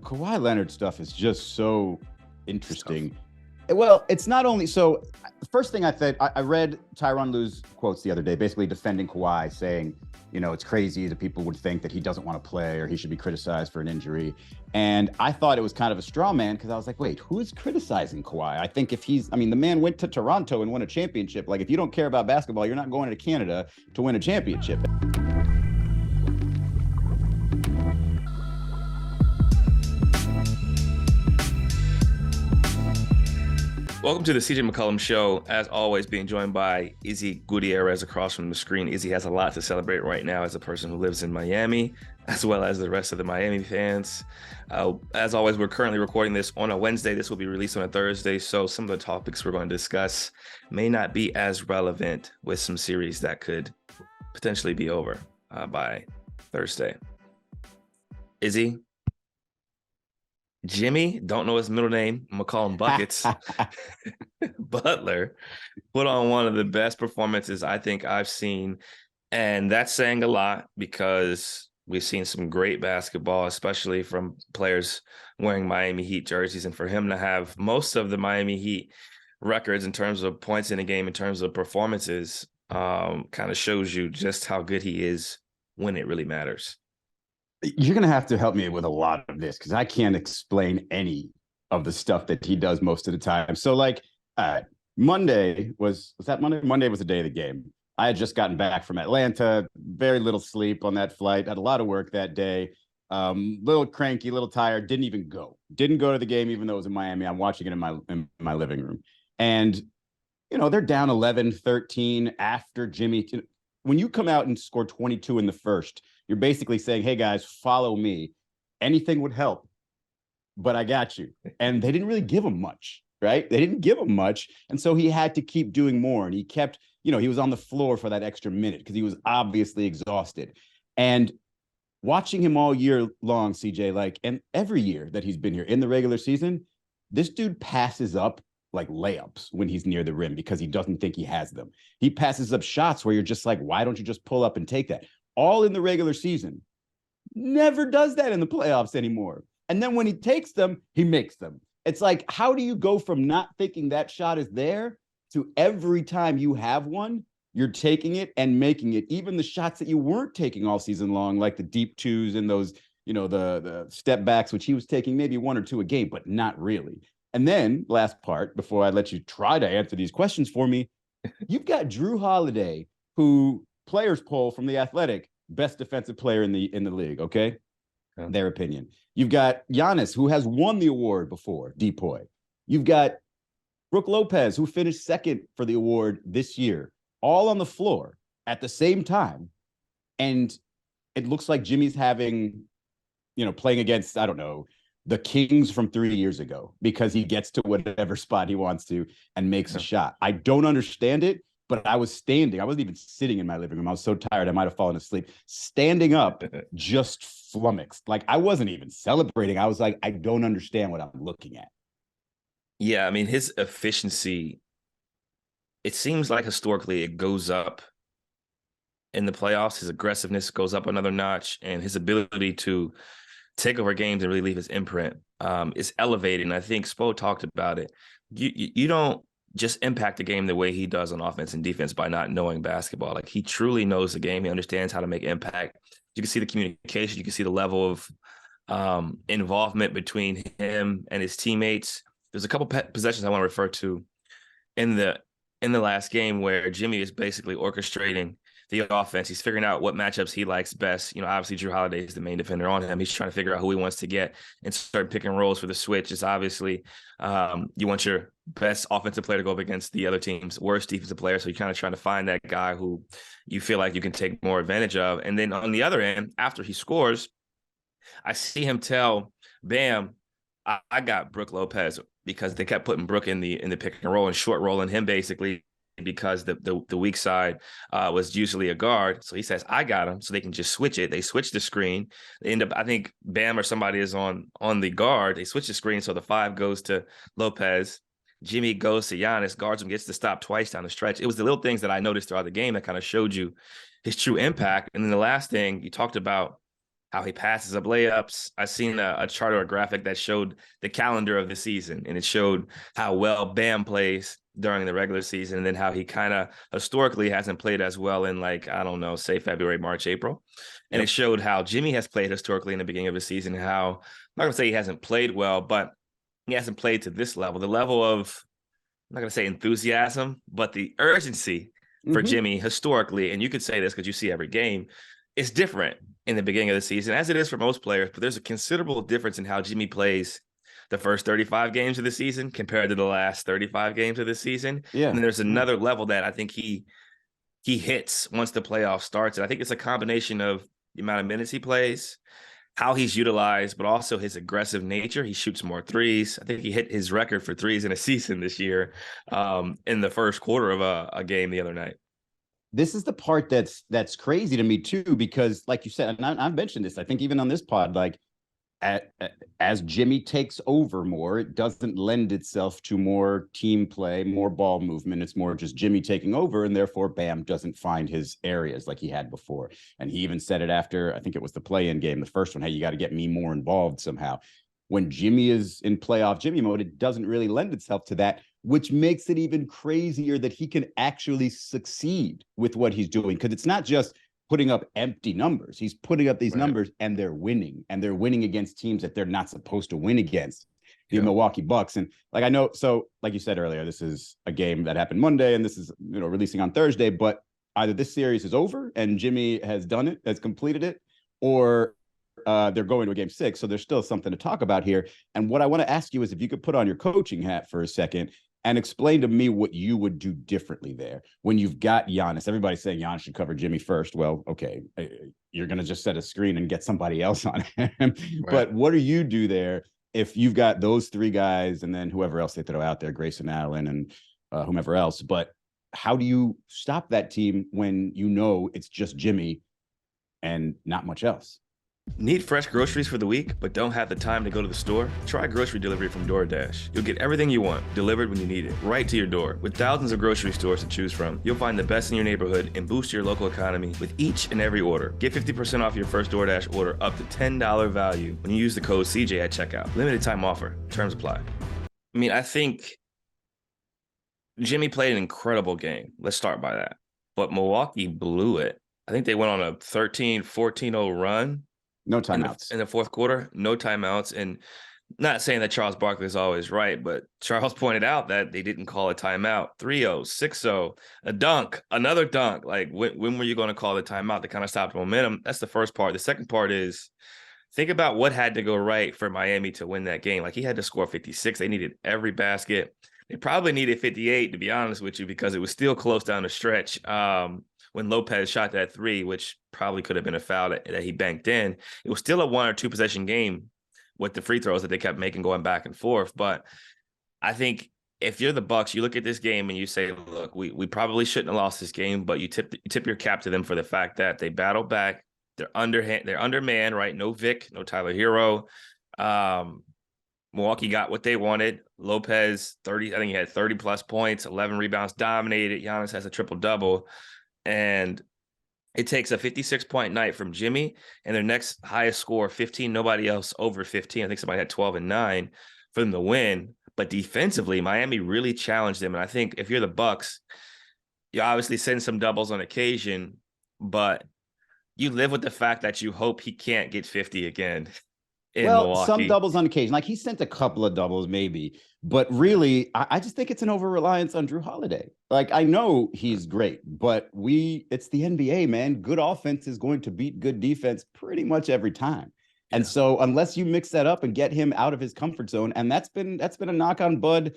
the Kawhi Leonard stuff is just so Stuff. interesting. Well, it's not only so. The first thing I said, I read Tyronn Lue's quotes the other day, basically defending Kawhi, saying, it's crazy that people would think that he doesn't want to play or he should be criticized for an injury. And I thought it was kind of a straw man because I was like, wait, who is criticizing Kawhi? I think the man went to Toronto and won a championship. Like, if you don't care about basketball, you're not going to Canada to win a championship. Welcome to the CJ McCollum Show. As always, being joined by Izzy Gutierrez across from the screen. Izzy has a lot to celebrate right now as a person who lives in Miami, as well as the rest of the Miami fans. As always, we're currently recording this on a Wednesday. This will be released on a Thursday, so some of the topics we're going to discuss may not be as relevant with some series that could potentially be over by Thursday. Izzy? Jimmy, don't know his middle name, I'm gonna call him Buckets. Butler put on one of the best performances I think I've seen. And that's saying a lot because we've seen some great basketball, especially from players wearing Miami Heat jerseys. And for him to have most of the Miami Heat records in terms of points in a game, in terms of performances, kind of shows you just how good he is when it really matters. You're going to have to help me with a lot of this because I can't explain any of the stuff that he does most of the time. So, Monday was that Monday? Monday was the day of the game. I had just gotten back from Atlanta, very little sleep on that flight, had a lot of work that day, little cranky, little tired, didn't go to the game, even though it was in Miami. I'm watching it in my living room. And, they're down 11-13 after Jimmy. When you come out and score 22 in the first, you're basically saying, hey, guys, follow me. Anything would help, but I got you. And they didn't really give him much, right? They didn't give him much. And so he had to keep doing more. And he kept, he was on the floor for that extra minute because he was obviously exhausted. And watching him all year long, CJ, and every year that he's been here in the regular season, this dude passes up like layups when he's near the rim because he doesn't think he has them. He passes up shots where you're just like, why don't you just pull up and take that? All in the regular season. Never does that in the playoffs anymore. And then when he takes them, he makes them. It's like, how do you go from not thinking that shot is there to every time you have one, you're taking it and making it? Even the shots that you weren't taking all season long, like the deep twos and those, the step backs, which he was taking maybe one or two a game, but not really. And then last part, before I let you try to answer these questions for me, you've got Drew Holiday, who players poll from The Athletic, best defensive player in the league, okay? Yeah. Their opinion. You've got Giannis, who has won the award before, Depoy. You've got Brook Lopez, who finished second for the award this year, all on the floor at the same time. And it looks like Jimmy's having, playing against, I don't know, the Kings from 3 years ago because he gets to whatever spot he wants to and makes a shot. I don't understand it, but I was standing. I wasn't even sitting in my living room. I was so tired I might have fallen asleep. Standing up, just flummoxed. Like, I wasn't even celebrating. I was like, I don't understand what I'm looking at. Yeah, I mean, his efficiency, it seems like historically it goes up in the playoffs. His aggressiveness goes up another notch, and his ability to take over games and really leave his imprint is elevated. And I think Spo talked about it. You don't just impact the game the way he does on offense and defense by not knowing basketball. Like, he truly knows the game. He understands how to make impact. You can see the communication. You can see the level of involvement between him and his teammates. There's a couple possessions I want to refer to in the last game where Jimmy is basically orchestrating the offense. He's figuring out what matchups he likes best. Obviously Drew Holiday is the main defender on him. He's trying to figure out who he wants to get and start picking roles for the switch. It's obviously you want your best offensive player to go up against the other team's worst defensive player. So you're kind of trying to find that guy who you feel like you can take more advantage of. And then on the other end, after he scores, I see him tell Bam, I got Brook Lopez, because they kept putting Brook in the pick and roll and short rolling him basically, because the weak side was usually a guard. So he says, I got him, so they can just switch it. They switch the screen. They end up, I think Bam or somebody is on the guard. They switch the screen, so the 5 goes to Lopez. Jimmy goes to Giannis, guards him, gets to stop twice down the stretch. It was the little things that I noticed throughout the game that kind of showed you his true impact. And then the last thing, you talked about how he passes up layups. I seen a chart or a graphic that showed the calendar of the season, and it showed how well Bam plays during the regular season, and then how he kind of historically hasn't played as well in, like, I don't know, say February, March, April. And Yep. it showed how Jimmy has played historically in the beginning of the season, how I'm not going to say he hasn't played well, but he hasn't played to this level, the level of, I'm not going to say enthusiasm, but the urgency for Jimmy historically. And you could say this because you see every game, it's different in the beginning of the season, as it is for most players, but there's a considerable difference in how Jimmy plays the first 35 games of the season compared to the last 35 games of the season. Yeah. And then there's another level that I think he hits once the playoff starts. And I think it's a combination of the amount of minutes he plays, how he's utilized, but also his aggressive nature. He shoots more threes. I think he hit his record for threes in a season this year, in the first quarter of a game the other night. This is the part that's crazy to me too, because like you said, and I've mentioned this, I think even on this pod, like as Jimmy takes over more, it doesn't lend itself to more team play, more ball movement. It's more just Jimmy taking over, and therefore Bam doesn't find his areas like he had before. And he even said it after, I think it was the play-in game, the first one, hey, you got to get me more involved somehow. When Jimmy is in playoff Jimmy mode, it doesn't really lend itself to that, which makes it even crazier that he can actually succeed with what he's doing. Because it's not just putting up empty numbers. He's putting up these numbers and they're winning against teams that they're not supposed to win against. The Milwaukee Bucks. And like, I know, so like you said earlier, this is a game that happened Monday and this is, releasing on Thursday, but either this series is over and Jimmy has done it, has completed it, or they're going to a game 6. So there's still something to talk about here. And what I want to ask you is if you could put on your coaching hat for a second and explain to me what you would do differently there when you've got Giannis. Everybody's saying Giannis should cover Jimmy first. Well, okay, you're going to just set a screen and get somebody else on him. Right. But what do you do there if you've got those 3 guys and then whoever else they throw out there, Grayson Allen and whomever else? But how do you stop that team when it's just Jimmy and not much else? Need fresh groceries for the week, but don't have the time to go to the store? Try grocery delivery from DoorDash. You'll get everything you want, delivered when you need it, right to your door. With thousands of grocery stores to choose from, you'll find the best in your neighborhood and boost your local economy with each and every order. Get 50% off your first DoorDash order up to $10 value when you use the code CJ at checkout. Limited time offer. Terms apply. I mean, I think Jimmy played an incredible game. Let's start by that. But Milwaukee blew it. I think they went on a 13-14-0 run. No timeouts. In the fourth quarter, no timeouts. And not saying that Charles Barkley is always right, but Charles pointed out that they didn't call a timeout. 3-0, 6-0, a dunk, another dunk. Like, when were you going to call the timeout to kind of stop the momentum? That's the first part. The second part is, think about what had to go right for Miami to win that game. Like, he had to score 56. They needed every basket. They probably needed 58, to be honest with you, because it was still close down the stretch. When Lopez shot that 3, which probably could have been a foul that he banked in, it was still a 1 or 2 possession game with the free throws that they kept making going back and forth. But I think if you're the Bucks, you look at this game and you say, look, we probably shouldn't have lost this game, but you tip your cap to them for the fact that they battled back. They're undermanned, right? No Vic, no Tyler Hero. Milwaukee got what they wanted. Lopez, I think he had 30 plus points, 11 rebounds, dominated. Giannis has a triple-double. And it takes a 56-point night from Jimmy and their next highest score, 15, nobody else over 15. I think somebody had 12 and 9 for them to win. But defensively, Miami really challenged them. And I think if you're the Bucks, you obviously send some doubles on occasion, but you live with the fact that you hope he can't get 50 again. Milwaukee. Some doubles on occasion. Like, he sent a couple of doubles maybe, but really, I just think it's an over-reliance on Drew Holiday. Like, I know he's great, but it's the NBA, man. Good offense is going to beat good defense pretty much every time. Yeah. And so unless you mix that up and get him out of his comfort zone, and that's been a knock on Bud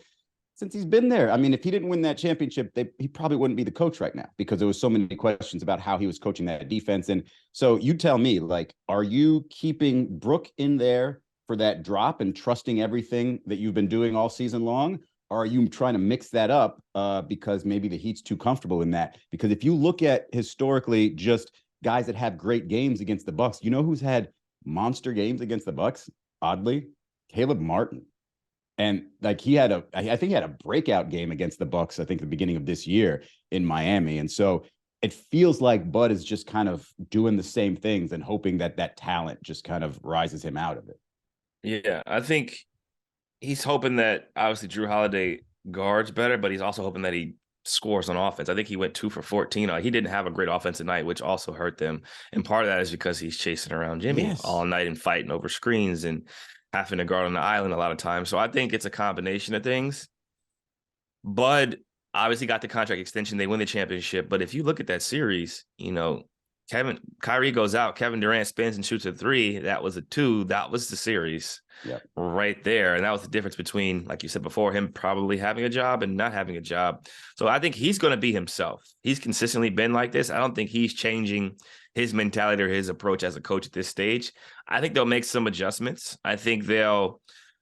since he's been there. I mean, if he didn't win that championship, he probably wouldn't be the coach right now, because there was so many questions about how he was coaching that defense. And so you tell me, like, are you keeping Brook in there for that drop and trusting everything that you've been doing all season long? Or are you trying to mix that up because maybe the Heat's too comfortable in that? Because if you look at historically just guys that have great games against the Bucks, you know who's had monster games against the Bucks? Oddly, Caleb Martin. And like, I think he had a breakout game against the Bucks, I think the beginning of this year in Miami. And so it feels like Bud is just kind of doing the same things and hoping that that talent just kind of rises him out of it. Yeah, I think he's hoping that obviously Drew Holiday guards better, but he's also hoping that he scores on offense. I think he went 2 for 14. He didn't have a great offensive night, which also hurt them. And part of that is because he's chasing around Jimmy all night and fighting over screens and having to guard on the island a lot of times. So I think it's a combination of things. Bud obviously got the contract extension. They win the championship. But if you look at that series, Kyrie goes out. Kevin Durant spins and shoots a 3. That was a 2. That was the series right there. And that was the difference between, like you said before, him probably having a job and not having a job. So I think he's going to be himself. He's consistently been like this. I don't think he's changing his mentality or his approach as a coach at this stage. I think they'll make some adjustments. I think they'll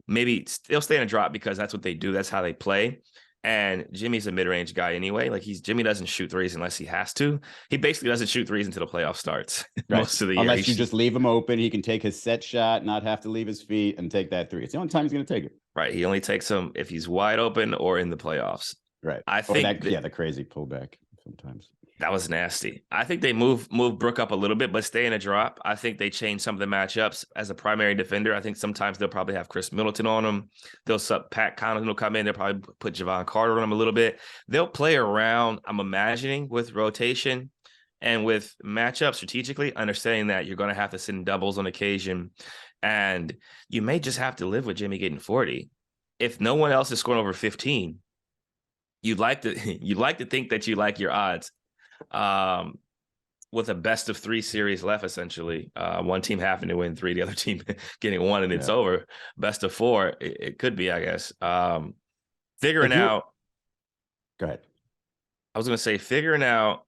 stay in a drop because that's what they do. That's how they play. And Jimmy's a mid-range guy anyway. Like Jimmy doesn't shoot threes unless he has to. He basically doesn't shoot threes until the playoff starts most of the year. Unless you just leave him open, he can take his set shot, not have to leave his feet and take that 3. It's the only time he's going to take it. Right. He only takes them if he's wide open or in the playoffs. Right. I think the crazy pullback sometimes. That was nasty. I think they move Brook up a little bit, but stay in a drop. I think they change some of the matchups as a primary defender. I think sometimes they'll probably have Chris Middleton on them. They'll Pat Connaughton will come in. They'll probably put Javon Carter on them a little bit. They'll play around, I'm imagining, with rotation and with matchup strategically, understanding that you're going to have to send doubles on occasion. And you may just have to live with Jimmy getting 40. If no one else is scoring over 15, you'd like to think that you like your odds. With a best of 3 series left, essentially, one team having to win 3, the other team getting 1, and it's over. Best of 4, it could be, I guess. Figuring out. Go ahead. I was going to say figuring out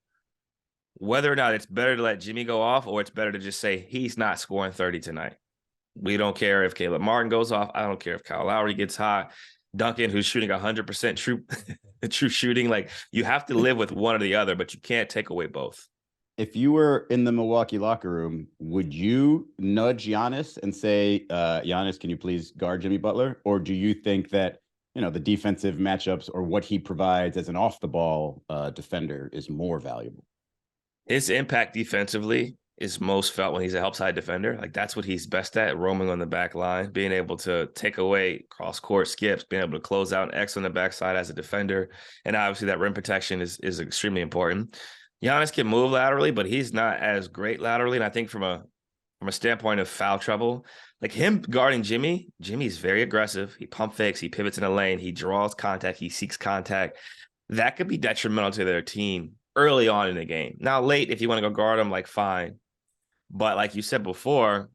whether or not it's better to let Jimmy go off or it's better to just say he's not scoring 30 tonight. We don't care if Caleb Martin goes off. I don't care if Kyle Lowry gets hot. Duncan, who's shooting 100% true shooting. Like, you have to live with one or the other, but you can't take away both. If you were in the Milwaukee locker room, would you nudge Giannis and say, Giannis, can you please guard Jimmy Butler? Or do you think that, the defensive matchups or what he provides as an off the ball defender is more valuable? His impact defensively is most felt when he's a help side defender. Like, that's what he's best at, roaming on the back line, being able to take away cross court skips, being able to close out an X on the backside as a defender. And obviously that rim protection is extremely important. Giannis can move laterally, but he's not as great laterally. And I think from a standpoint of foul trouble, like him guarding Jimmy's very aggressive. He pump fakes, he pivots in the lane, he draws contact, he seeks contact. That could be detrimental to their team early on in the game. Now, late, if you want to go guard him, like, fine. But like you said before,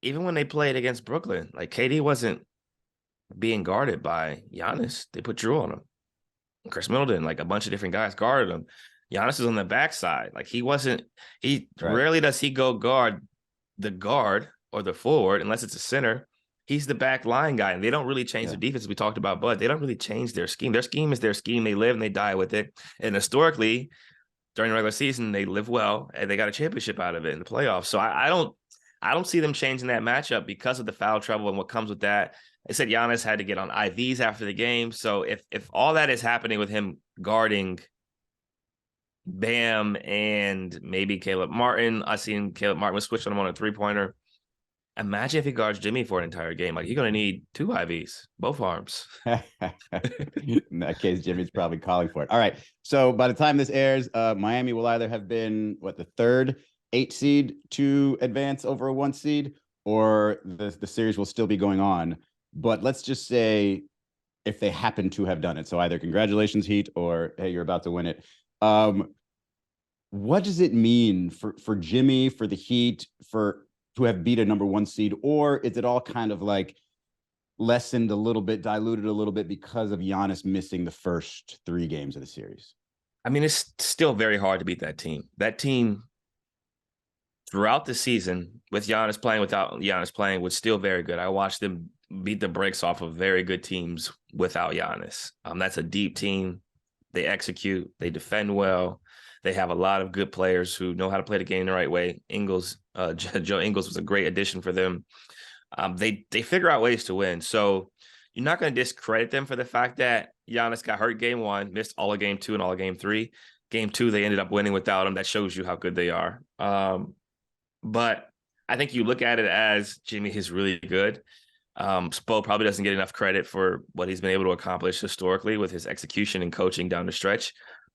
even when they played against Brooklyn, like, KD wasn't being guarded by Giannis. They put Drew on him. Chris Middleton, like a bunch of different guys guarded him. Giannis is on the backside. Like, rarely does he go guard the guard or the forward unless it's a center. He's the back line guy, and they don't really change their defense. We talked about Bud. They don't really change their scheme. Their scheme is their scheme. They live and they die with it. And historically, during the regular season, they live well, and they got a championship out of it in the playoffs. So I don't see them changing that matchup because of the foul trouble and what comes with that. They said Giannis had to get on IVs after the game. So if all that is happening with him guarding Bam and maybe Caleb Martin, I seen Caleb Martin was switching him on a 3-pointer. Imagine if he guards Jimmy for an entire game. Like, you're going to need 2 IVs, both arms. In that case, Jimmy's probably calling for it. All right. So by the time this airs, Miami will either have been, the third 8 seed to advance over a 1 seed, or the series will still be going on. But let's just say if they happen to have done it. So either congratulations, Heat, or hey, you're about to win it. What does it mean for Jimmy, for the Heat, to have beat a number 1 seed, or is it all kind of like lessened a little bit, diluted a little bit because of Giannis missing the first 3 games of the series? I mean, it's still very hard to beat that team. That team throughout the season, with Giannis playing, without Giannis playing, was still very good. I watched them beat the brakes off of very good teams without Giannis. That's a deep team. They execute, they defend well. They have a lot of good players who know how to play the game the right way. Joe Ingles was a great addition for them. They figure out ways to win. So you're not going to discredit them for the fact that Giannis got hurt game 1, missed all of game 2 and all of game 3. Game 2, they ended up winning without him. That shows you how good they are. But I think you look at it as Jimmy is really good. Spo probably doesn't get enough credit for what he's been able to accomplish historically with his execution and coaching down the stretch.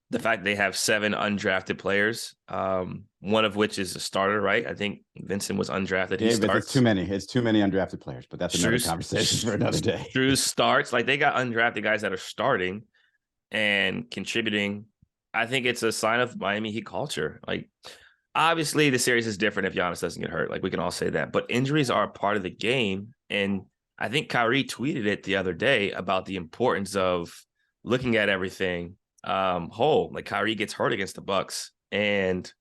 The fact they have 7 undrafted players, one of which is a starter, right? I think Vincent was undrafted. He starts. It's too many. It's too many undrafted players, but that's another conversation for another day. Drew starts. Like, they got undrafted guys that are starting and contributing. I think it's a sign of Miami Heat culture. Like, obviously, the series is different if Giannis doesn't get hurt. Like, we can all say that. But injuries are a part of the game. And I think Kyrie tweeted it the other day about the importance of looking at everything whole. Like, Kyrie gets hurt against the Bucks, and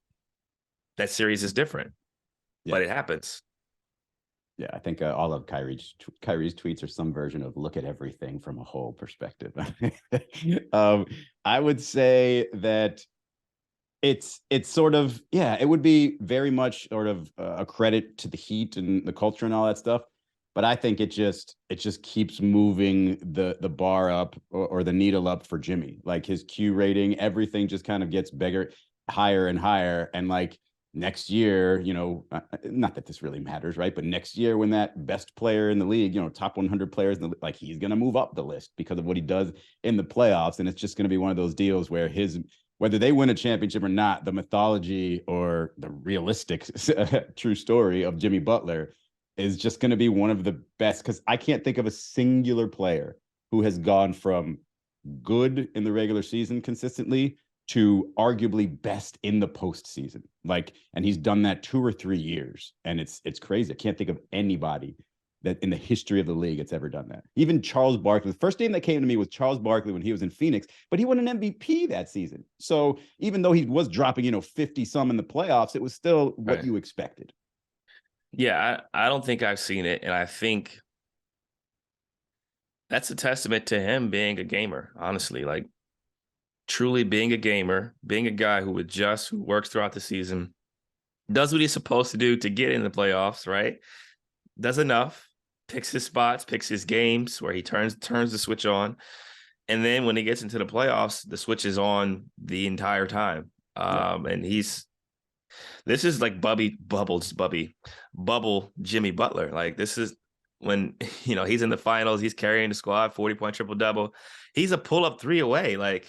that series is different. Yeah. But it happens. Yeah, I think all of Kyrie's tweets are some version of look at everything from a whole perspective. I would say that it's sort of, yeah, it would be very much sort of a credit to the Heat and the culture and all that stuff. But I think it just keeps moving the bar up or the needle up for Jimmy. Like, his Q rating, everything just kind of gets bigger, higher and higher. And like, next year, not that this really matters, right? But next year, when that best player in the league, top 100 players, like, he's going to move up the list because of what he does in the playoffs. And it's just going to be one of those deals where whether they win a championship or not, the mythology or the realistic true story of Jimmy Butler is just going to be one of the best. Because I can't think of a singular player who has gone from good in the regular season consistently to arguably best in the postseason. Like, and he's done that 2 or 3 years. And it's crazy. I can't think of anybody that in the history of the league that's ever done that. Even Charles Barkley. The first name that came to me was Charles Barkley when he was in Phoenix, but he won an MVP that season. So even though he was dropping, 50 some in the playoffs, it was still what you expected. Yeah, I don't think I've seen it. And I think that's a testament to him being a gamer, honestly. Like, truly being a gamer, being a guy who works throughout the season, does what he's supposed to do to get in the playoffs, right? Does enough, picks his spots, picks his games where he turns the switch on. And then when he gets into the playoffs, the switch is on the entire time. And this is like bubble Jimmy Butler. Like, this is when, he's in the finals, he's carrying the squad, 40-point triple-double. He's a pull-up 3 away. Like,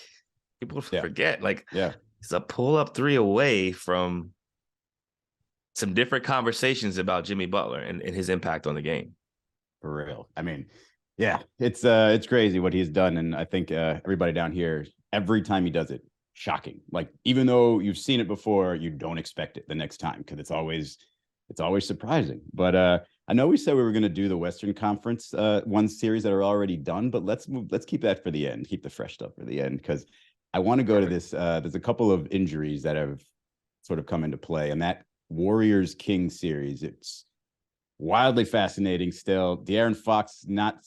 people forget, he's a pull-up 3 away from some different conversations about Jimmy Butler and his impact on the game. For real. I mean, yeah, it's crazy what he's done. And I think everybody down here, every time he does it, shocking. Like, even though you've seen it before, you don't expect it the next time because it's always surprising. But I know we said we were going to do the Western Conference one series that are already done, but let's keep that for the end. Keep the fresh stuff for the end, because I want to go to this. There's a couple of injuries that have sort of come into play, and that Warriors Kings series, it's wildly fascinating still. De'Aaron Fox not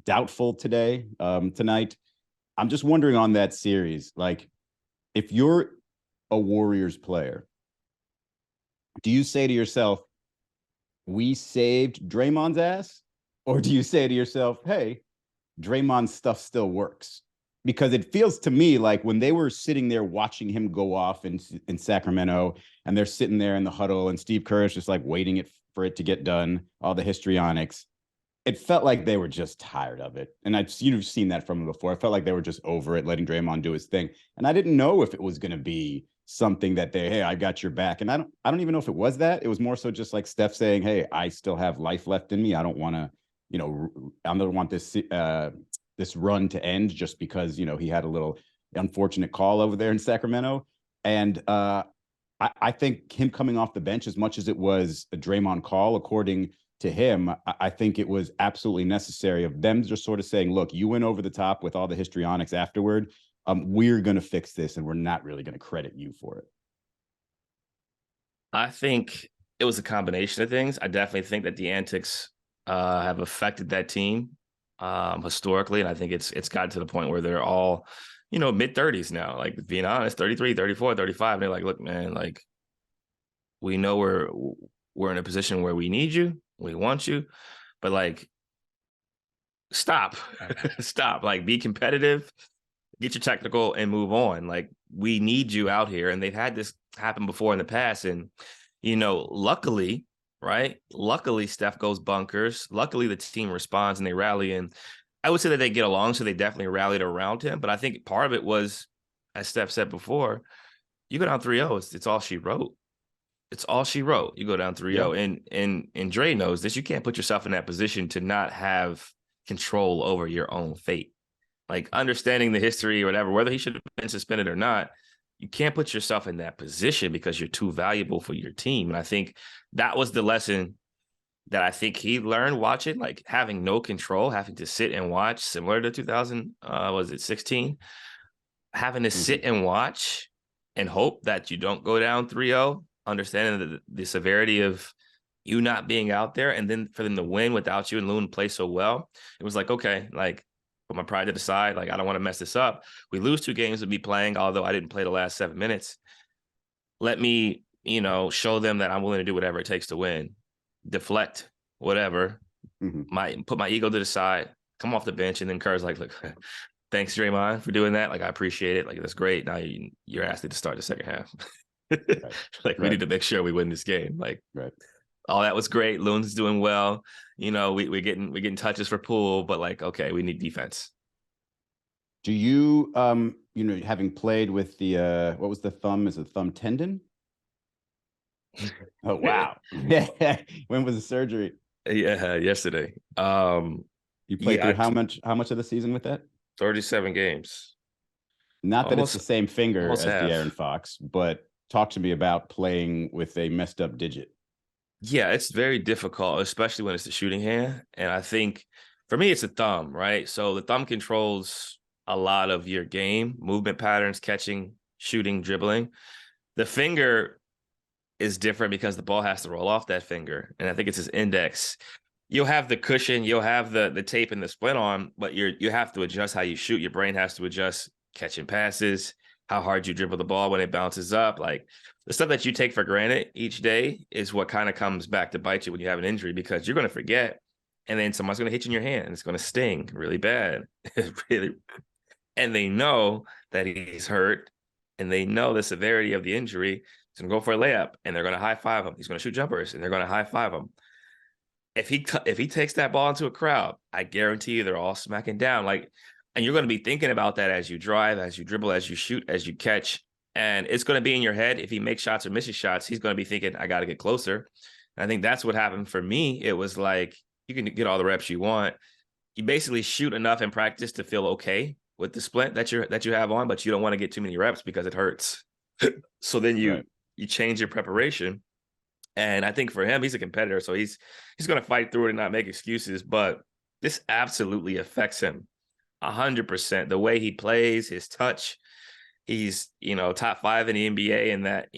doubtful tonight. I'm just wondering on that series, like, if you're a Warriors player, do you say to yourself, we saved Draymond's ass? Or do you say to yourself, hey, Draymond's stuff still works? Because it feels to me like when they were sitting there watching him go off in Sacramento, and they're sitting there in the huddle, and Steve Kerr is just like waiting for it to get done, all the histrionics, it felt like they were just tired of it. And you've seen that from them before. I felt like they were just over it, letting Draymond do his thing. And I didn't know if it was going to be something that hey, I got your back. And I don't even know if it was that. It was more so just like Steph saying, hey, I still have life left in me. I don't want to, I don't want this run to end just because, he had a little unfortunate call over there in Sacramento. And I think him coming off the bench, as much as it was a Draymond call, according to him, I think it was absolutely necessary of them just sort of saying, look, you went over the top with all the histrionics afterward. We're going to fix this, and we're not really going to credit you for it. I think it was a combination of things. I definitely think that the antics have affected that team historically. And I think it's gotten to the point where they're all, mid-30s now, like, being honest, 33, 34, 35. And they're like, look, man, like, we know we're in a position where we need you. We want you, but like, stop, like, be competitive. get your technical and move on. Like, we need you out here. And they've had this happen before in the past. And, luckily, right? Luckily, Steph goes bunkers. Luckily, the team responds and they rally. And I would say that they get along. So they definitely rallied around him. But I think part of it was, as Steph said before, you go down 3-0. It's all she wrote. It's all she wrote. You go down 3-0. And Dre knows this. You can't put yourself in that position to not have control over your own fate. Like, understanding the history or whatever, whether he should have been suspended or not, you can't put yourself in that position because you're too valuable for your team. And I think that was the lesson that I think he learned watching, like having no control, having to sit and watch, similar to 16, having to sit and watch and hope that you don't go down 3-0, understanding the severity of you not being out there, and then for them to win without you and Loon play so well. It was like, okay, like, put my pride to the side. Like, I don't want to mess this up. We lose 2 games to be playing, although I didn't play the last 7 minutes. Let me, show them that I'm willing to do whatever it takes to win. Deflect, whatever. Put my ego to the side, come off the bench, and then Kerr's like, look, thanks, Draymond, for doing that. Like, I appreciate it. Like, that's great. Now you're asking to start the second half. We need to make sure we win this game. Like, all that was great. Loon's doing well. We're getting touches for Poole, but like, okay, we need defense. Do you, having played with the, what was the thumb? Is it thumb tendon? Oh, wow. When was the surgery? Yeah, yesterday. You played through how much of the season with that? 37 games. Not that it's the same finger as De'Aaron Fox, but talk to me about playing with a messed up digit. Yeah, it's very difficult, especially when it's the shooting hand. And I think for me, it's a thumb, right? So the thumb controls a lot of your game, movement patterns, catching, shooting, dribbling. The finger is different because the ball has to roll off that finger. And I think it's his index. You'll have the cushion, you'll have the tape and the splint on, but you have to adjust how you shoot. Your brain has to adjust catching passes, how hard you dribble the ball when it bounces up. Like, the stuff that you take for granted each day is what kind of comes back to bite you when you have an injury, because you're going to forget, and then someone's going to hit you in your hand and it's going to sting really bad. And they know that he's hurt, and they know the severity of the injury. He's going to go for a layup and they're going to high five him. He's going to shoot jumpers and they're going to high five him. If he takes that ball into a crowd, I guarantee you they're all smacking down. Like, and you're going to be thinking about that as you drive, as you dribble, as you shoot, as you catch. And it's going to be in your head. If he makes shots or misses shots, he's going to be thinking, I got to get closer. And I think that's what happened for me. It was like, you can get all the reps you want. You basically shoot enough in practice to feel okay with the splint that you have on, but you don't want to get too many reps because it hurts. So then you change your preparation. And I think for him, he's a competitor. So he's going to fight through it and not make excuses. But this absolutely affects him 100%. The way he plays, his touch. He's, top 5 in the NBA in that,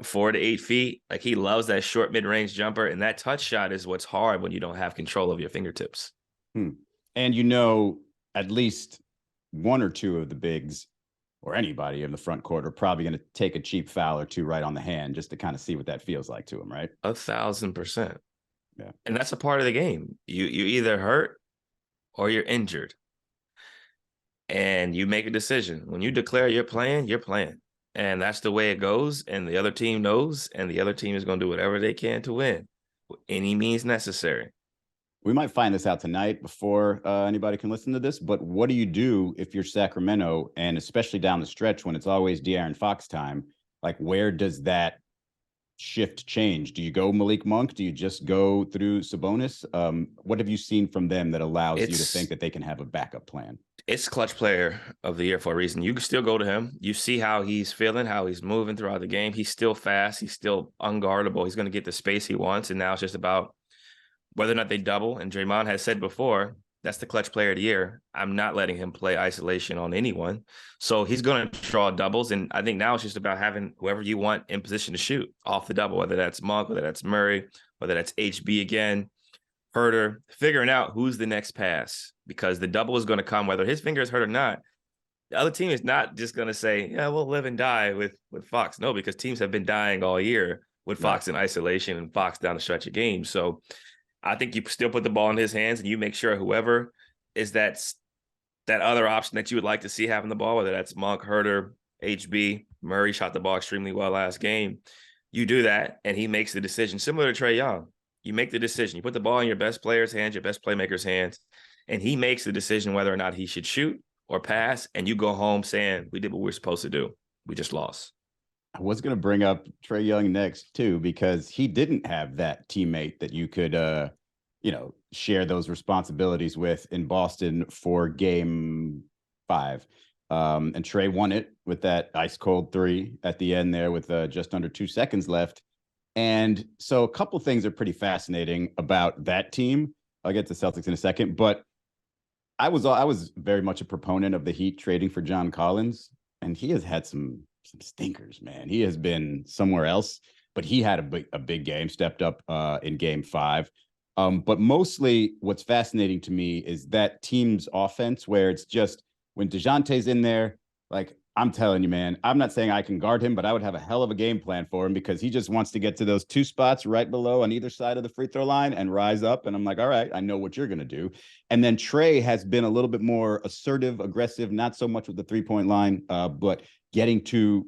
4 to 8 feet. Like, he loves that short mid-range jumper. And that touch shot is what's hard when you don't have control of your fingertips. And, at least 1 or 2 of the bigs, or anybody in the front court, are probably going to take a cheap foul or 2 right on the hand just to kind of see what that feels like to him, right? 1,000%. Yeah. And that's a part of the game. You either hurt or you're injured. And you make a decision. When you declare you're playing, you're playing. And that's the way it goes. And the other team knows, and the other team is going to do whatever they can to win, any means necessary. We might find this out tonight before anybody can listen to this, but what do you do if you're Sacramento, and especially down the stretch when it's always De'Aaron Fox time? Like, where does that shift change? Do you go Malik Monk? Do you just go through Sabonis? What have you seen from them that allows you to think that they can have a backup plan? It's clutch player of the year for a reason. You can still go to him. You see how he's feeling, how he's moving throughout the game. He's still fast. He's still unguardable. He's going to get the space he wants. And now it's just about whether or not they double. And Draymond has said before, that's the clutch player of the year. I'm not letting him play isolation on anyone. So he's going to draw doubles. And I think now it's just about having whoever you want in position to shoot off the double, whether that's Monk, whether that's Murray, whether that's HB again, Herter, figuring out who's the next pass, because the double is going to come whether his finger is hurt or not. The other team is not just going to say, yeah, we'll live and die with Fox. No, because teams have been dying all year with Fox in isolation and Fox down the stretch of games. So I think you still put the ball in his hands and you make sure whoever is that that other option that you would like to see having the ball, whether that's Monk, Herter, HB, Murray shot the ball extremely well last game. You do that, and he makes the decision, similar to Trae Young. You make the decision. You put the ball in your best player's hands, your best playmaker's hands, and he makes the decision whether or not he should shoot or pass, and you go home saying, we did what we were supposed to do. We just lost. I was going to bring up Trae Young next, too, because he didn't have that teammate that you could, share those responsibilities with in Boston for game 5. And Trae won it with that ice cold 3 at the end there with just under 2 seconds left. And so a couple things are pretty fascinating about that team. I'll get to Celtics in a second, but I was very much a proponent of the Heat trading for John Collins, and he has had some stinkers, man. He has been somewhere else, but he had a big game, stepped up in game 5. But mostly what's fascinating to me is that team's offense, where it's just when DeJounte's in there, like, I'm telling you, man, I'm not saying I can guard him, but I would have a hell of a game plan for him because he just wants to get to those 2 spots right below on either side of the free throw line and rise up. And I'm like, all right, I know what you're going to do. And then Trae has been a little bit more assertive, aggressive, not so much with the 3-point line, but getting to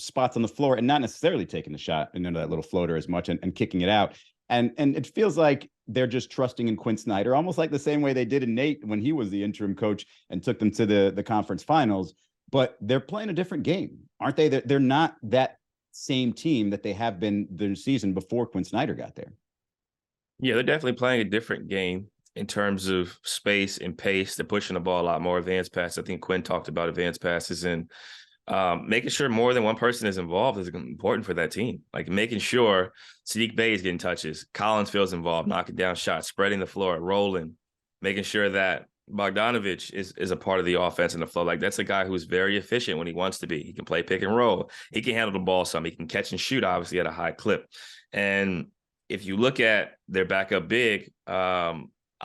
spots on the floor and not necessarily taking the shot into that little floater as much and kicking it out. And it feels like they're just trusting in Quinn Snyder, almost like the same way they did in Nate when he was the interim coach and took them to the conference finals. But they're playing a different game, aren't they? They're not that same team that they have been the season before Quinn Snyder got there. Yeah, they're definitely playing a different game in terms of space and pace. They're pushing the ball a lot more advanced passes. I think Quinn talked about advanced passes and making sure more than one person is involved is important for that team. Like making sure Sadiq Bey is getting touches, Collins feels involved, knocking down shots, spreading the floor, rolling, making sure that Bogdanovich is a part of the offense and the flow. Like that's a guy who's very efficient when he wants to be. He can play pick and roll. He can handle the ball some. He can catch and shoot, obviously, at a high clip. And if you look at their backup big, I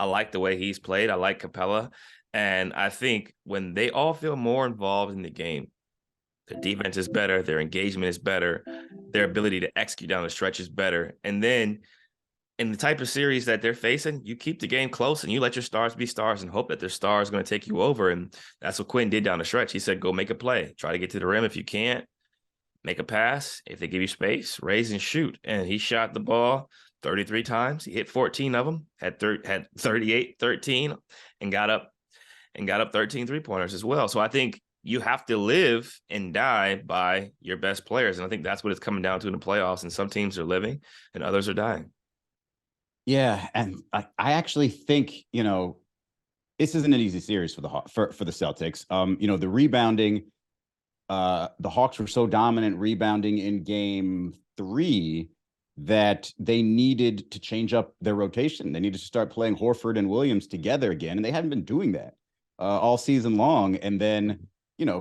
like the way he's played. I like Capella. And I think when they all feel more involved in the game, their defense is better, their engagement is better, their ability to execute down the stretch is better. And then in the type of series that they're facing, you keep the game close and you let your stars be stars and hope that their star is going to take you over. And that's what Quinn did down the stretch. He said, go make a play. Try to get to the rim. If you can't, make a pass. If they give you space, raise and shoot. And he shot the ball 33 times. He hit 14 of them, had 38, 13, and got up 13 3-pointers as well. So I think you have to live and die by your best players. And I think that's what it's coming down to in the playoffs. And some teams are living and others are dying. Yeah, and I actually think, this isn't an easy series for the Celtics. The rebounding, the Hawks were so dominant rebounding in game 3 that they needed to change up their rotation. They needed to start playing Horford and Williams together again, and they hadn't been doing that all season long. And then,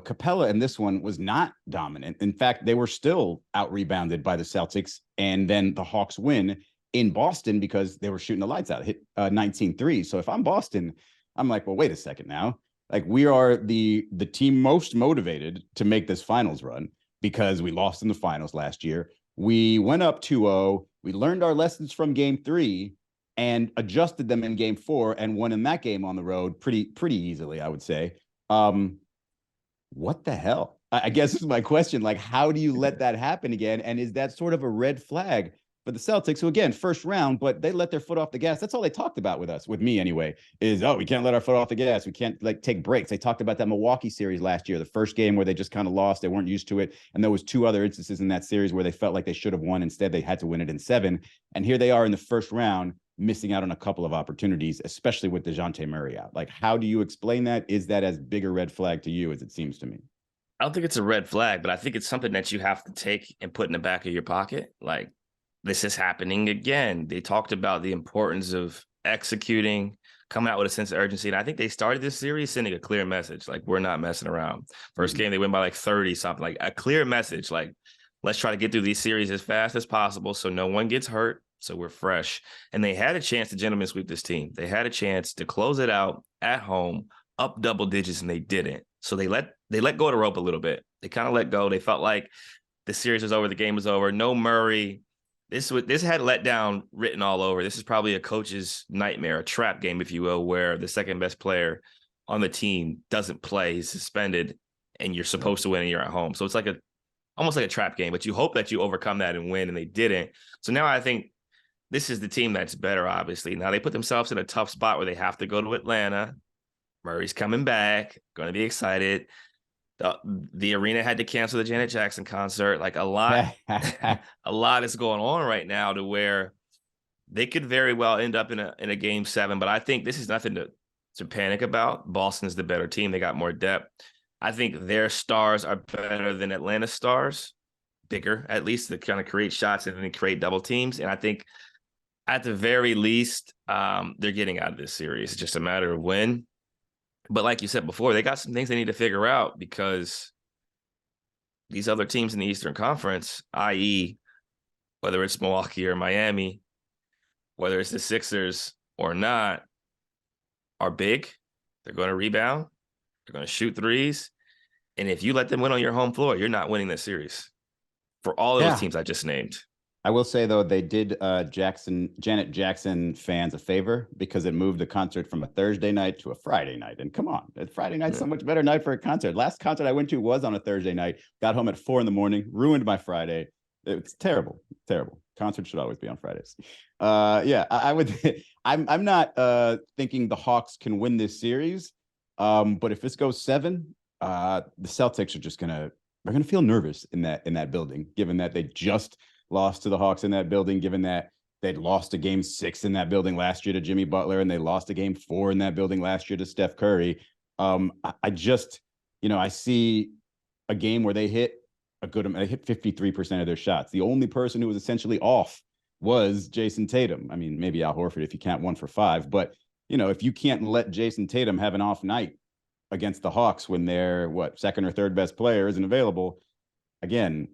Capella in this one was not dominant. In fact, they were still out rebounded by the Celtics, and then the Hawks win in Boston because they were shooting the lights out, hit 19 threes. So if I'm Boston, I'm like, well, wait a second now. Like, we are the team most motivated to make this finals run because we lost in the finals last year. We went up 2-0. We learned our lessons from game 3 and adjusted them in game 4 and won in that game on the road pretty easily, I would say. What the hell? I guess is my question. Like, how do you let that happen again? And is that sort of a red flag for the Celtics, who, again, first round, but they let their foot off the gas? That's all they talked about with me anyway, is, we can't let our foot off the gas. We can't take breaks. They talked about that Milwaukee series last year, the first game where they just kind of lost. They weren't used to it. And there was 2 other instances in that series where they felt like they should have won. Instead, they had to win it in 7. And here they are in the first round, missing out on a couple of opportunities, especially with DeJounte Murray out. Like, how do you explain that? Is that as big a red flag to you as it seems to me? I don't think it's a red flag, but I think it's something that you have to take and put in the back of your pocket. Like, this is happening again. They talked about the importance of executing, coming out with a sense of urgency. And I think they started this series sending a clear message. Like, we're not messing around. First game, they win by like 30 something, like a clear message. Like, let's try to get through these series as fast as possible so no one gets hurt, so we're fresh. And they had a chance to gentlemen sweep this team. They had a chance to close it out at home, up double digits, and they didn't. So they let go of the rope a little bit. They kind of let go. They felt like the series was over, the game was over. No Murray. This had letdown written all over. This is probably a coach's nightmare, a trap game, if you will, where the second best player on the team doesn't play, he's suspended, and you're supposed to win and you're at home. So it's like almost like a trap game, but you hope that you overcome that and win, and they didn't. So now I think this is the team that's better, obviously. Now they put themselves in a tough spot where they have to go to Atlanta. Murray's coming back, going to be excited. The arena had to cancel the Janet Jackson concert. Like a lot is going on right now to where they could very well end up in a game 7. But I think this is nothing to panic about. Boston's the better team. They got more depth. I think their stars are better than Atlanta's stars, bigger at least, to kind of create shots and then create double teams. And I think at the very least, they're getting out of this series. It's just a matter of when. But like you said before, they got some things they need to figure out because these other teams in the Eastern Conference, i.e., whether it's Milwaukee or Miami, whether it's the Sixers or not, are big. They're going to rebound. They're going to shoot threes. And if you let them win on your home floor, you're not winning this series for all of those teams I just named. I will say, though, they did Janet Jackson fans a favor because it moved the concert from a Thursday night to a Friday night. And come on, Friday night's so much better night for a concert. Last concert I went to was on a Thursday night. Got home at 4 a.m, ruined my Friday. It's terrible, terrible. Concerts should always be on Fridays. I would. I'm not thinking the Hawks can win this series. But if this goes 7, the Celtics are just they're gonna feel nervous in that building, given that they just lost to the Hawks in that building, given that they'd lost a game 6 in that building last year to Jimmy Butler, and they lost a game 4 in that building last year to Steph Curry. I just, I see a game where they hit they hit 53% of their shots. The only person who was essentially off was Jason Tatum. I mean, maybe Al Horford if you count 1 for 5, but if you can't let Jason Tatum have an off night against the Hawks when their second or third best player isn't available, again,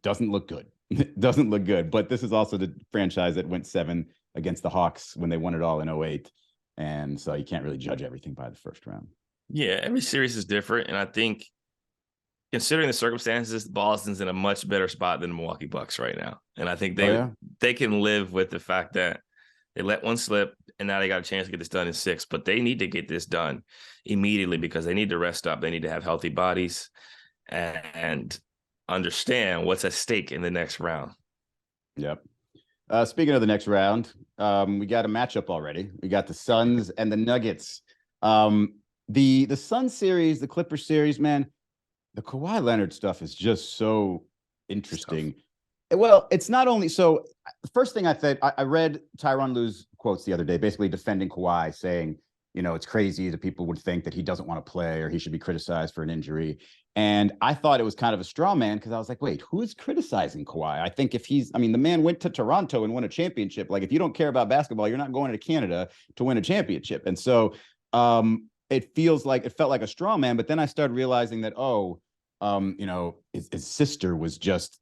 doesn't look good. It doesn't look good. But this is also the franchise that went 7 against the Hawks when they won it all in 2008. And so you can't really judge everything by the first round. Yeah, every series is different. And I think considering the circumstances, Boston's in a much better spot than the Milwaukee Bucks right now. And I think they can live with the fact that they let one slip and now they got a chance to get this done in 6. But they need to get this done immediately because they need to rest up. They need to have healthy bodies and understand what's at stake in the next round. Yep. Speaking of the next round, we got a matchup already. We got the Suns and the Nuggets. The Suns series, the Clippers series, man, the Kawhi Leonard stuff is just so interesting. Well, it's not only so. The first thing I read Tyronn Lue's quotes the other day, basically defending Kawhi, saying, it's crazy that people would think that he doesn't want to play or he should be criticized for an injury. And I thought it was kind of a straw man because I was like, wait, who is criticizing Kawhi? I think the man went to Toronto and won a championship. Like, if you don't care about basketball, you're not going to Canada to win a championship. And so it felt like a straw man. But then I started realizing that, his sister was just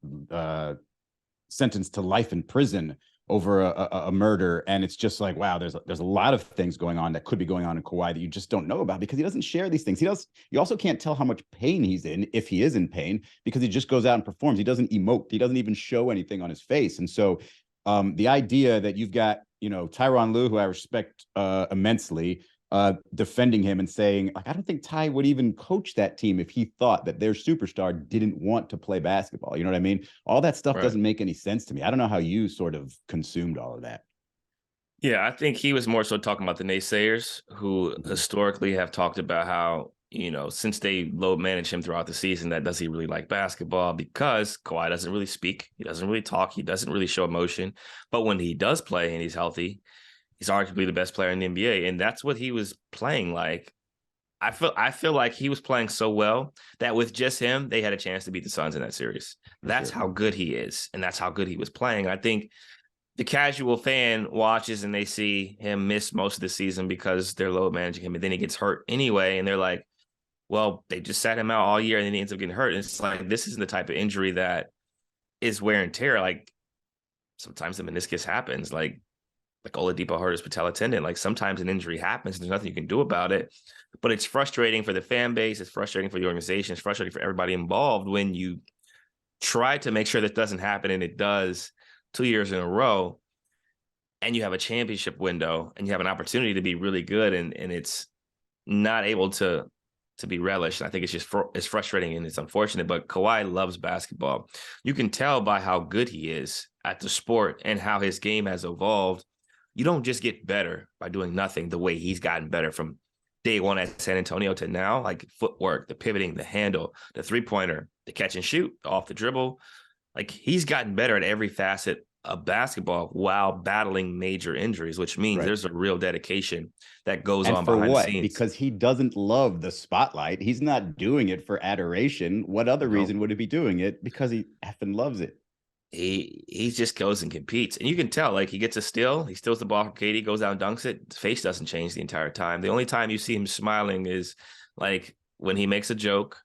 sentenced to life in prison over a murder. And it's just like, wow, there's a lot of things going on that could be going on in Kawhi that you just don't know about because he doesn't share these things. You also can't tell how much pain he's in, if he is in pain, because he just goes out and performs. He doesn't emote. He doesn't even show anything on his face. And so the idea that you've got, Tyronn Lue, who I respect immensely, defending him and saying, like, I don't think Ty would even coach that team if he thought that their superstar didn't want to play basketball. You know what I mean? All that stuff doesn't make any sense to me. I don't know how you sort of consumed all of that. Yeah, I think he was more so talking about the naysayers who historically have talked about how, since they load manage him throughout the season, that does he really like basketball because Kawhi doesn't really speak. He doesn't really talk. He doesn't really show emotion. But when he does play and he's healthy, he's arguably the best player in the NBA, and that's what he was playing like. I feel like he was playing so well that with just him, they had a chance to beat the Suns in that series. That's how good he is, and that's how good he was playing. I think the casual fan watches and they see him miss most of the season because they're load managing him, and then he gets hurt anyway, and they're like, well, they just sat him out all year, and then he ends up getting hurt. And it's like, this isn't the type of injury that is wear and tear. Like, sometimes the meniscus happens, like Oladipo hurt his patella tendon. Like, sometimes an injury happens. There's nothing you can do about it. But it's frustrating for the fan base. It's frustrating for the organization. It's frustrating for everybody involved when you try to make sure that doesn't happen and it does 2 years in a row, and you have a championship window and you have an opportunity to be really good, and it's not able to be relished. I think it's just it's frustrating and it's unfortunate. But Kawhi loves basketball. You can tell by how good he is at the sport and how his game has evolved. You don't just get better by doing nothing the way he's gotten better from day one at San Antonio to now. Like footwork, the pivoting, the handle, the three-pointer, the catch and shoot, off the dribble. Like he's gotten better at every facet of basketball while battling major injuries, which means there's a real dedication that goes on behind the scenes. Because he doesn't love the spotlight. He's not doing it for adoration. What other reason would he be doing it? Because he effing loves it. He just goes and competes. And you can tell, like, he gets a steal, he steals the ball from KD, goes out and dunks it. His face doesn't change the entire time. The only time you see him smiling is like when he makes a joke.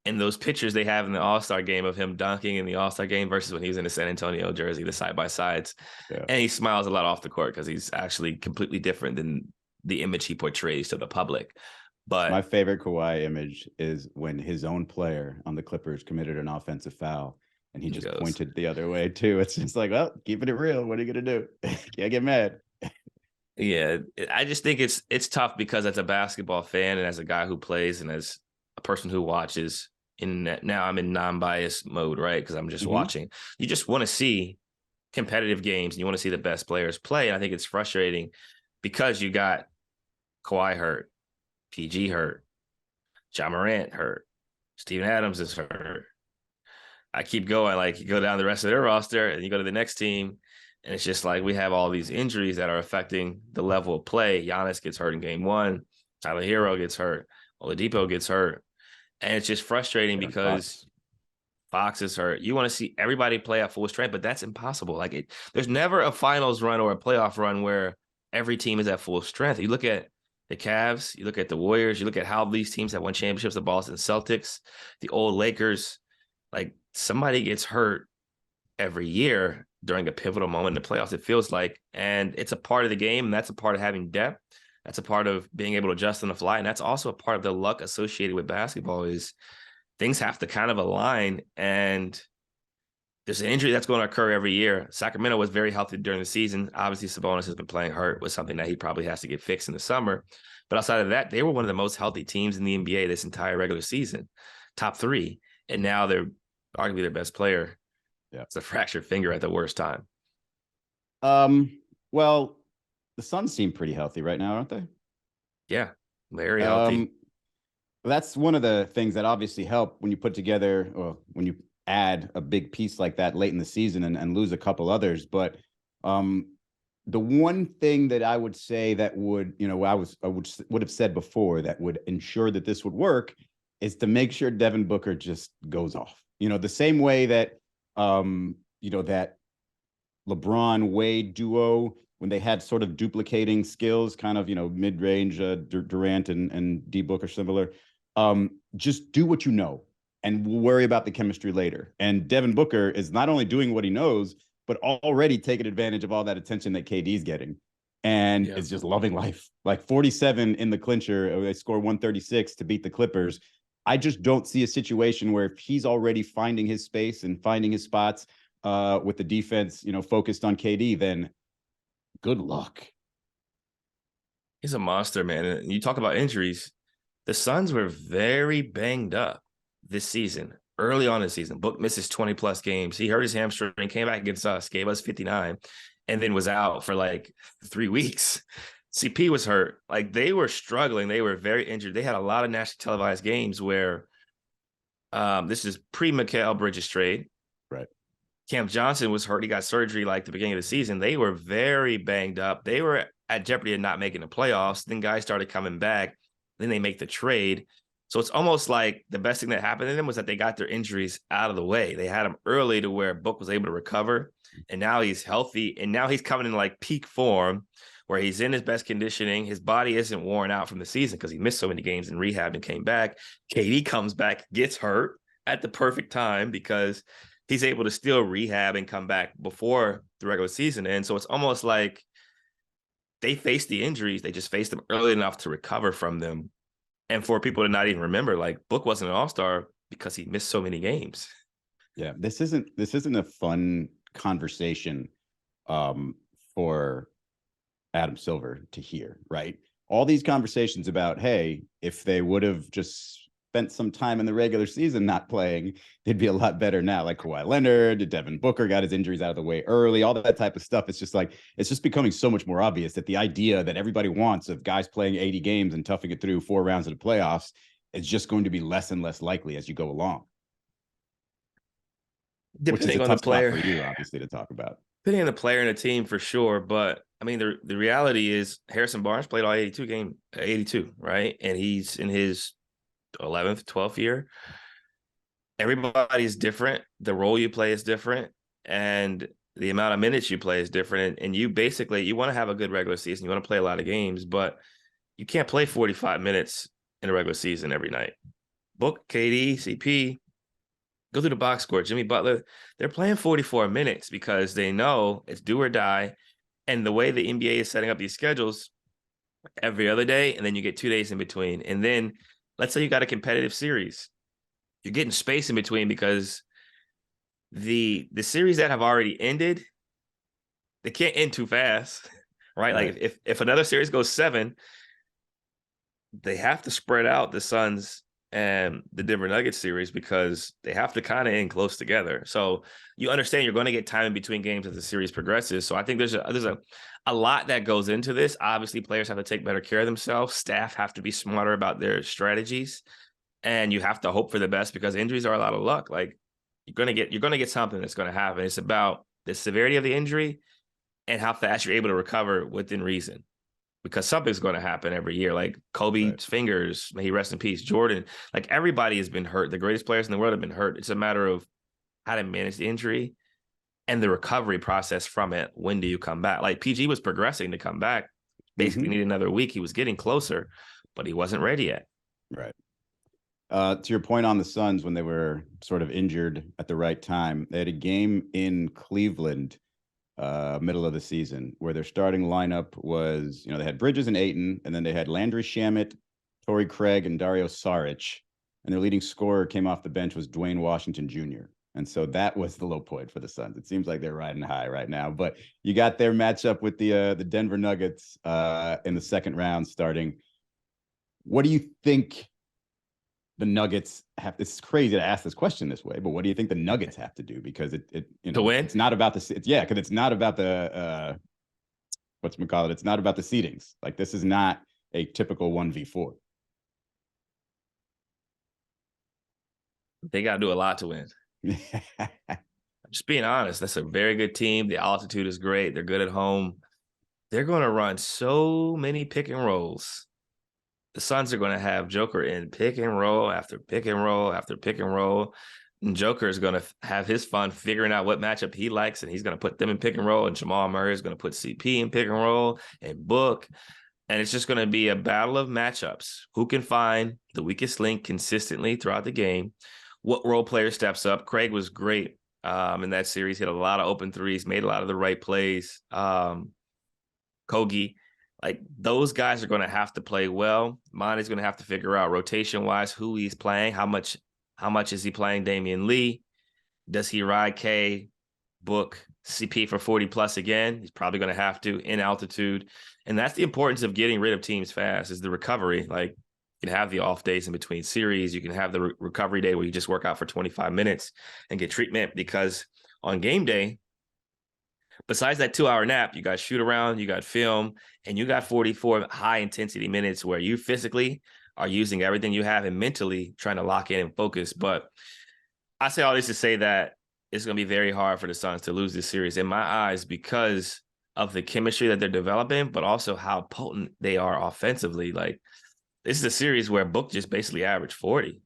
And those pictures they have in the All-Star game of him dunking in the All-Star game versus when he was in the San Antonio jersey, the side-by-sides. Yeah. And he smiles a lot off the court because he's actually completely different than the image he portrays to the public. But my favorite Kawhi image is when his own player on the Clippers committed an offensive foul and he just pointed the other way too. It's just like, well, keeping it real. What are you going to do? Can't get mad. Yeah, I just think it's tough because as a basketball fan and as a guy who plays and as a person who watches, now I'm in non-biased mode, right? Because I'm just watching. You just want to see competitive games and you want to see the best players play. And I think it's frustrating because you got Kawhi hurt, PG hurt, Ja Morant hurt, Steven Adams is hurt. I keep going, like you go down the rest of their roster and you go to the next team and it's just like we have all these injuries that are affecting the level of play. Giannis gets hurt in game one. Tyler Hero gets hurt. Oladipo gets hurt. And it's just frustrating because Fox is hurt. You want to see everybody play at full strength, but that's impossible. Like there's never a finals run or a playoff run where every team is at full strength. You look at the Cavs, you look at the Warriors, you look at how these teams have won championships, the Boston Celtics, the old Lakers. Like somebody gets hurt every year during a pivotal moment in the playoffs, it feels like. And it's a part of the game, and that's a part of having depth. That's a part of being able to adjust on the fly. And that's also a part of the luck associated with basketball is things have to kind of align. And there's an injury that's going to occur every year. Sacramento was very healthy during the season. Obviously, Sabonis has been playing hurt with something that he probably has to get fixed in the summer. But outside of that, they were one of the most healthy teams in the NBA this entire regular season, top three. And now they're arguably their best player. Yeah, it's a fractured finger at the worst time. Well, the Suns seem pretty healthy right now, aren't they? Yeah, very healthy. That's one of the things that obviously help when you put together or when you add a big piece like that late in the season and lose a couple others. But the one thing that I would say that would, I would have said before that would ensure that this would work is to make sure Devin Booker just goes off. The same way that, that LeBron Wade duo, when they had sort of duplicating skills, kind of, mid-range Durant and D Book are similar. Just do what you know and we'll worry about the chemistry later. And Devin Booker is not only doing what he knows, but already taking advantage of all that attention that KD's getting and is just loving life. Like 47 in the clincher, they score 136 to beat the Clippers. I just don't see a situation where if he's already finding his space and finding his spots with the defense, focused on KD, then good luck. He's a monster, man. And you talk about injuries. The Suns were very banged up this season, early on in the season. Book misses 20-plus games. He hurt his hamstring, came back against us, gave us 59, and then was out for like 3 weeks. CP was hurt. Like, they were struggling. They were very injured. They had a lot of nationally televised games where this is pre-Mikal Bridges trade. Right. Cam Johnson was hurt. He got surgery like the beginning of the season. They were very banged up. They were at jeopardy of not making the playoffs. Then guys started coming back. Then they make the trade. So it's almost like the best thing that happened to them was that they got their injuries out of the way. They had them early to where Book was able to recover. And now he's healthy. And now he's coming in like peak form where he's in his best conditioning. His body isn't worn out from the season because he missed so many games in rehab and came back. KD comes back, gets hurt at the perfect time because he's able to still rehab and come back before the regular season. And so it's almost like they faced the injuries. They just faced them early enough to recover from them. And for people to not even remember, like, Book wasn't an all-star because he missed so many games. Yeah, this isn't a fun conversation for Adam Silver to hear, right? all these conversations about, hey, if they would have just spent some time in the regular season not playing, they'd be a lot better now. Like Kawhi Leonard, Devin Booker got his injuries out of the way early, all that type of stuff. It's just like, it's just becoming so much more obvious that the idea that everybody wants of guys playing 80 games and toughing it through 4 rounds of the playoffs is just going to be less and less likely as you go along. Which is a Depending on the tough spot player, for you, obviously, to talk about. depending on the player and the team for sure. But I mean, the reality is Harrison Barnes played all 82, right? And he's in his 11th, 12th year. Everybody's different. The role you play is different. And the amount of minutes you play is different. And you basically, you want to have a good regular season. You want to play a lot of games, but you can't play 45 minutes in a regular season every night. Book, KD, CP, go through the box score. Jimmy Butler, they're playing 44 minutes because they know it's do or die. And the way the NBA is setting up these schedules, every other day, and then you get 2 days in between. And then let's say you got a competitive series. You're getting space in between because the series that have already ended, they can't end too fast, right? Like if another series goes 7, they have to spread out the Suns and the Denver Nuggets series because they have to kind of end close together. So you understand you're going to get time in between games as the series progresses. So I think there's a lot that goes into this. Obviously, players have to take better care of themselves. Staff have to be smarter about their strategies, and you have to hope for the best because injuries are a lot of luck. Like you're going to get something that's going to happen. It's about the severity of the injury and how fast you're able to recover within reason. Because something's going to happen every year. Like Kobe's fingers, may he rest in peace. Jordan, like everybody has been hurt. The greatest players in the world have been hurt. It's a matter of how to manage the injury and the recovery process from it. When do you come back? Like PG was progressing to come back. Basically needed another week. He was getting closer, but he wasn't ready yet. Right. To your point on the Suns, when they were sort of injured at the right time, they had a game in Cleveland middle of the season where their starting lineup was, they had Bridges and Ayton, and then they had Landry Shamet, Torrey Craig, and Dario Saric. And their leading scorer came off the bench was Dwayne Washington Jr. And so that was the low point for the Suns. It seems like they're riding high right now, but you got their matchup with the Denver Nuggets in the second round starting. What do you think the Nuggets have? It's crazy to ask this question this way, but what do you think the Nuggets have to do? Because to win, it's not about because it's not about the whatchamacallit. It's not about the seedings. Like this is not a typical 1v4. They got to do a lot to win. Just being honest, that's a very good team. The altitude is great. They're good at home. They're going to run so many pick and rolls. The Suns are going to have Joker in pick and roll after pick and roll after pick and roll. And Joker is going to have his fun figuring out what matchup he likes, and he's going to put them in pick and roll. And Jamal Murray is going to put CP in pick and roll and Book. And it's just going to be a battle of matchups. Who can find the weakest link consistently throughout the game? What role player steps up? Craig was great in that series. Hit a lot of open threes, made a lot of the right plays. Kogi. Like those guys are going to have to play well. Monty's going to have to figure out rotation wise who he's playing. How much is he playing Damian Lee? Does he ride K, Book, CP for 40 plus again? He's probably going to have to in altitude. And that's the importance of getting rid of teams fast is the recovery. Like you can have the off days in between series. You can have the recovery day where you just work out for 25 minutes and get treatment because on game day, besides that 2-hour nap, you got shoot around, you got film, and you got 44 high-intensity minutes where you physically are using everything you have and mentally trying to lock in and focus. But I say all this to say that it's going to be very hard for the Suns to lose this series in my eyes because of the chemistry that they're developing, but also how potent they are offensively. Like, this is a series where Book just basically averaged 40.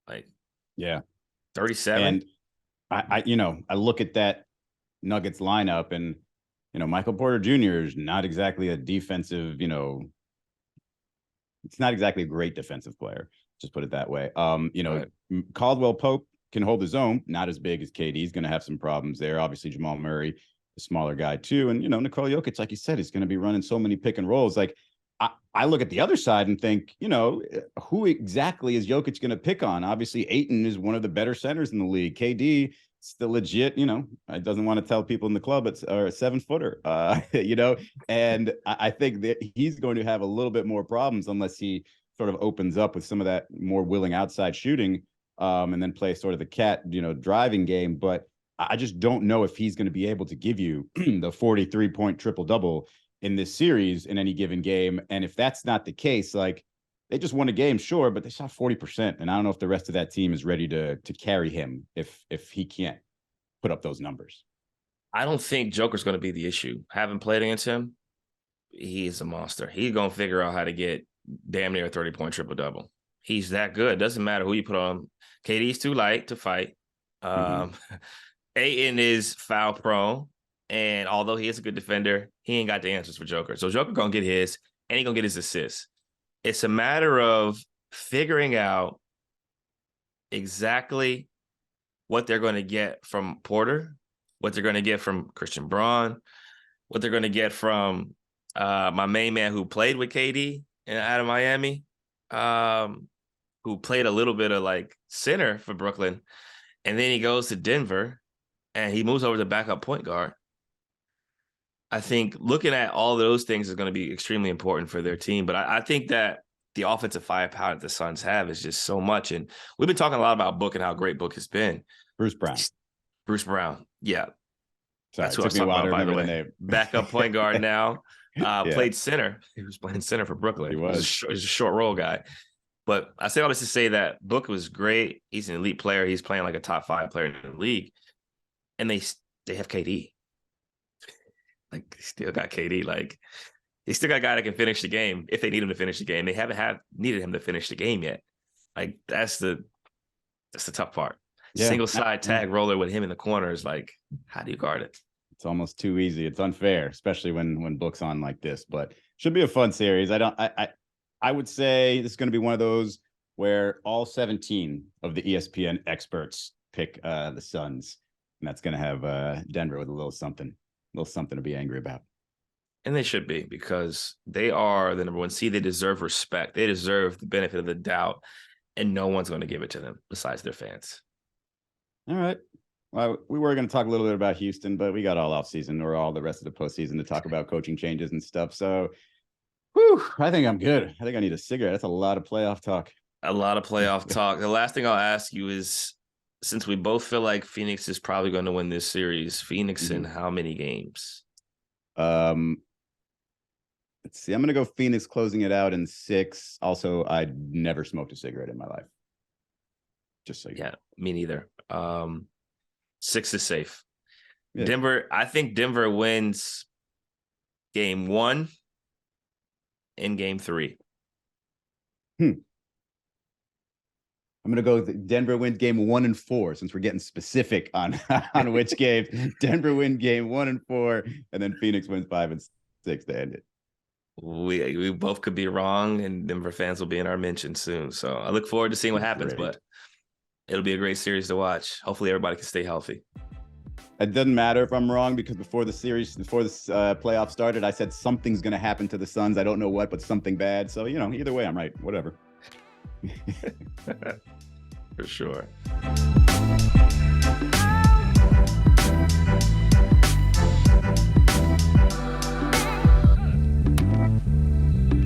Like, 37. And I look at that Nuggets lineup and Michael Porter Jr. is not exactly a defensive, it's not exactly a great defensive player, just put it that way. Right. Caldwell Pope can hold his own, not as big as KD. He's going to have some problems there. Obviously Jamal Murray, a smaller guy too, and Nikola Jokic, like you said, is going to be running so many pick and rolls. Like I look at the other side and think, who exactly is Jokic going to pick on? Obviously Ayton is one of the better centers in the league. KD still legit, I doesn't want to tell people in the club it's a 7-footer, and I think that he's going to have a little bit more problems unless he sort of opens up with some of that more willing outside shooting, and then play sort of the cat, driving game. But I just don't know if he's going to be able to give you the 43-point triple-double in this series in any given game. And if that's not the case, like, they just won a game, sure, but they shot 40%. And I don't know if the rest of that team is ready to carry him if he can't put up those numbers. I don't think Joker's going to be the issue. Having played against him, he's a monster. He's going to figure out how to get damn near a 30-point triple-double. He's that good. Doesn't matter who you put on him. KD's too light to fight. Ayton is foul prone. And although he is a good defender, he ain't got the answers for Joker. So Joker going to get his, and he going to get his assists. It's a matter of figuring out exactly what they're going to get from Porter, what they're going to get from Christian Braun, what they're going to get from my main man who played with KD out of Miami, who played a little bit of like center for Brooklyn. And then he goes to Denver and he moves over to backup point guard. I think looking at all of those things is going to be extremely important for their team. But I think that the offensive firepower that the Suns have is just so much. And we've been talking a lot about Book and how great Book has been. Bruce Brown. Yeah. Sorry, that's what I was talking about, by the way. Backup point guard now. Played center. He was playing center for Brooklyn. He was. He's a short role guy. But I say all this to say that Book was great. He's an elite player. He's playing like a top 5 player in the league. And they have KD. Like, they still got KD. Like, they still got a guy that can finish the game if they need him to finish the game. They haven't needed him to finish the game yet. Like, that's the tough part. Yeah. Single side tag roller with him in the corner is like, how do you guard it? It's almost too easy. It's unfair, especially when Book's on like this. But should be a fun series. I would say this is going to be one of those where all 17 of the ESPN experts pick the Suns, and that's going to have Denver with a little something to be angry about. And they should be, because they are the number 1 seed. They deserve respect. They deserve the benefit of the doubt, and no one's going to give it to them besides their fans. All right. Well, we were going to talk a little bit about Houston, but we got all offseason or all the rest of the postseason to talk about coaching changes and stuff. So, I think I'm good. I think I need a cigarette. That's a lot of playoff talk. A lot of playoff talk. The last thing I'll ask you is, since we both feel like Phoenix is probably going to win this series, Phoenix in how many games? Let's see. I'm going to go Phoenix closing it out in 6. Also, I never smoked a cigarette in my life. Just so you know. Me neither. 6 is safe. Yeah. Denver, I think Denver wins game 1 and game 3. I'm going to go Denver wins game 1 and 4, since we're getting specific on which games. Denver win game 1 and 4, and then Phoenix wins 5 and 6 to end it. We both could be wrong, and Denver fans will be in our mention soon. So I look forward to seeing what happens, but it'll be a great series to watch. Hopefully everybody can stay healthy. It doesn't matter if I'm wrong, because before this playoff started, I said something's going to happen to the Suns. I don't know what, but something bad. So, either way, I'm right. Whatever. For sure.